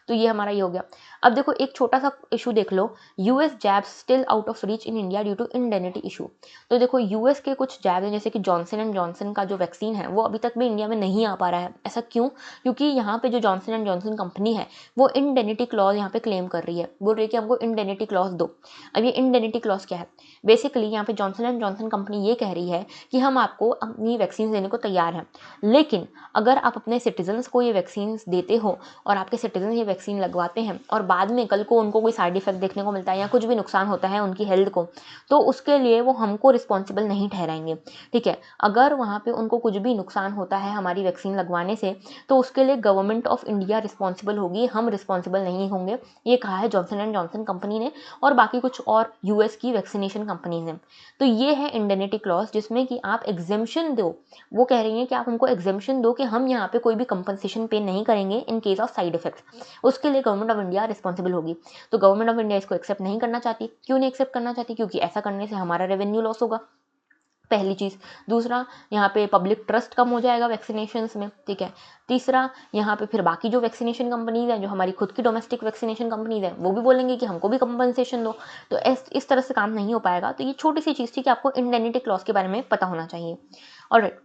तो ये हमारा ये हो गया। अब देखो एक छोटा सा इशू देख लो, US jabs still out of reach in India due to indemnity issue. तो देखो यूएस के कुछ जैब हैं जैसे कि जॉनसन एंड जॉनसन का जो वैक्सीन है वो अभी तक भी इंडिया में नहीं आ पा रहा है। ऐसा क्यों? क्योंकि यहाँ पे जो जॉनसन एंड जॉनसन कंपनी है वो इंडेनिटी क्लॉज यहाँ पे क्लेम कर रही है, बोल रही है कि हमको इंडेनिटी क्लॉज दो। अब ये इंडेनिटी क्लॉज क्या है? बेसिकली यहाँ पे जॉनसन एंड जॉनसन कंपनी ये कह रही है कि हम आपको अपनी वैक्सीन देने को तैयार हैं, लेकिन अगर आप अपने सिटीजन्स को ये वैक्सीन देते हो और आपके सिटीजन ये वैक्सीन लगवाते हैं और बाद में कल को उनको कोई साइड इफेक्ट देखने को मिलता है या कुछ भी नुकसान होता है उनकी हेल्थ को, तो उसके लिए वो हमको रिस्पॉन्सिबल नहीं ठहराएंगे। ठीक है, अगर वहाँ पे उनको कुछ भी नुकसान होता है हमारी वैक्सीन लगवाने से तो उसके लिए गवर्नमेंट ऑफ इंडिया रिस्पॉन्सिबल होगी, हम रिस्पॉन्सिबल नहीं होंगे। ये कहा है जॉनसन एंड जॉनसन कंपनी ने और बाकी कुछ और यूएस की वैक्सीनेशन कंपनीज हैं। तो ये है इंडेनिटी क्लॉज जिसमें कि आप एग्जेम्पशन दो। वो कह रही हैं कि आप हमको एग्जेम्पशन दो कि हम यहाँ पे कोई भी कंपनसेशन पे नहीं करेंगे in case of side effects, उसके लिए गवर्नमेंट ऑफ इंडिया रिस्पॉन्सिबल होगी। तो गवर्नमेंट ऑफ इंडिया इसको एक्सेप्ट नहीं करना चाहती। क्यों नहीं एक्सेप्ट करना चाहती? क्योंकि ऐसा करने से हमारा रेवेन्यू लॉस होगा। पहली चीज़। दूसरा, यहाँ पे पब्लिक ट्रस्ट कम हो जाएगा वैक्सीनेशंस में, ठीक है। तीसरा, यहाँ पे फिर बाकी जो वैक्सीनेशन कंपनीज हैं, जो हमारी खुद की डोमेस्टिक वैक्सीनेशन कंपनीज हैं, वो भी बोलेंगे कि हमको भी कंपनसेशन दो। तो इस तरह से काम नहीं हो पाएगा। तो ये छोटी सी चीज़ थी कि आपको इंडेनिटी क्लॉज के बारे में पता होना चाहिए। ऑलराइट,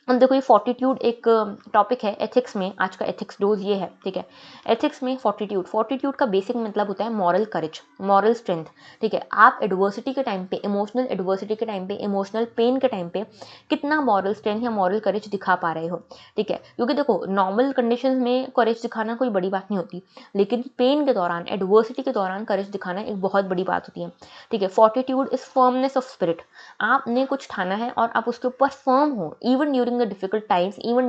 अब देखो ये फोर्टिट्यूड एक टॉपिक है एथिक्स में। आज का एथिक्स डोज ये है, ठीक है। एथिक्स में फोर्टिट्यूड का बेसिक मतलब होता है मॉरल करेज, मॉरल स्ट्रेंथ, ठीक है। आप एडवर्सिटी के टाइम पे, इमोशनल एडवर्सिटी के टाइम पे, इमोशनल पेन के टाइम पे कितना मॉरल स्ट्रेंथ या मॉरल करेज दिखा पा रहे हो, ठीक है। क्योंकि देखो नॉर्मल कंडीशन में करेज दिखाना कोई बड़ी बात नहीं होती, लेकिन पेन के दौरान, एडवर्सिटी के दौरान करेज दिखाना एक बहुत बड़ी बात होती है, ठीक है। Fortitude is firmness of spirit. आपने कुछ ठाना है और आप उसके ऊपर फर्म हो, even during the difficult times, even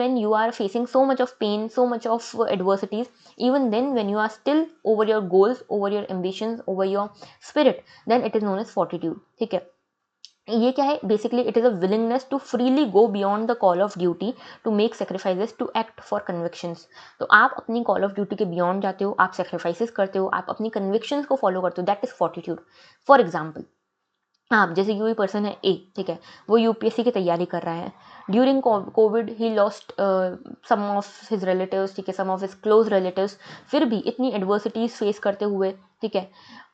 when you are facing so much of pain, so much of adversities, even then when you are still over your goals, over your ambitions, over your spirit, then it is known as fortitude, ठीक है। ये क्या है basically? It is a willingness to freely go beyond the call of duty, to make sacrifices, to act for convictions. तो आप अपनी call of duty के beyond जाते हो, आप सेक्रीफाइसेस करते हो, आप अपनी कन्विक्शंस को फॉलो करते हो, दैट इज फॉर्टिट्यूड। फॉर एग्जाम्पल, आप जैसे कोई पर्सन है ए, ठीक है, वो यूपीएससी की तैयारी कर रहा है। During Covid he lost some of his relatives, ठीक है, some of his close relatives. फिर भी इतनी एडवर्सिटीज फेस करते हुए, ठीक है,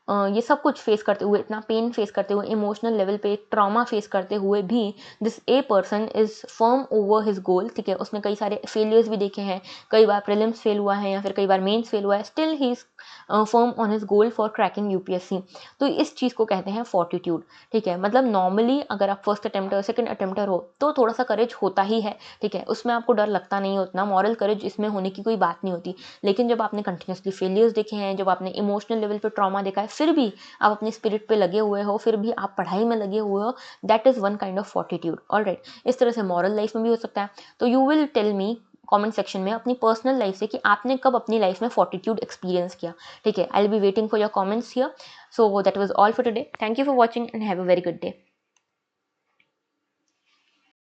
ये सब कुछ फेस करते हुए, इतना पेन फेस करते हुए, इमोशनल लेवल पे ट्रॉमा फेस करते हुए भी this a person is firm over his goal, ठीक है। उसने कई सारे फेलियर्स भी देखे हैं, कई बार प्रीलिम्स फेल हुआ है या फिर कई बार मेंस फेल हुआ है, still he is firm on his goal for cracking UPSC. तो इस चीज़ को कहते हैं फॉर्टिट्यूड, ठीक है। मतलब नॉर्मली अगर आप फर्स्ट अटेम्प्टर, सेकंड अटेम्प्टर हो तो थोड़ा सा करेज होता ही है, ठीक है, उसमें आपको डर लगता नहीं, उतना मॉरल करेज इसमें होने की कोई बात नहीं होती। लेकिन जब आपने कंटिन्यूसली फेलियर्स देखे हैं, जब आपने इमोशनल लेवल पे ट्रॉमा देखा है, फिर भी आप अपनी स्पिरिट पे लगे हुए हो, फिर भी आप पढ़ाई में लगे हुए हो, that is one kind of fortitude. Alright, इस तरह से मॉरल लाइफ में भी हो सकता है। तो you will tell me comment section में अपनी पर्सनल लाइफ से कि आपने कब अपनी लाइफ में फॉर्टिट्यूड एक्सपीरियंस किया, ठीक है। I will be waiting for your comments here. So that was all for today. Thank you for watching and have a very good day.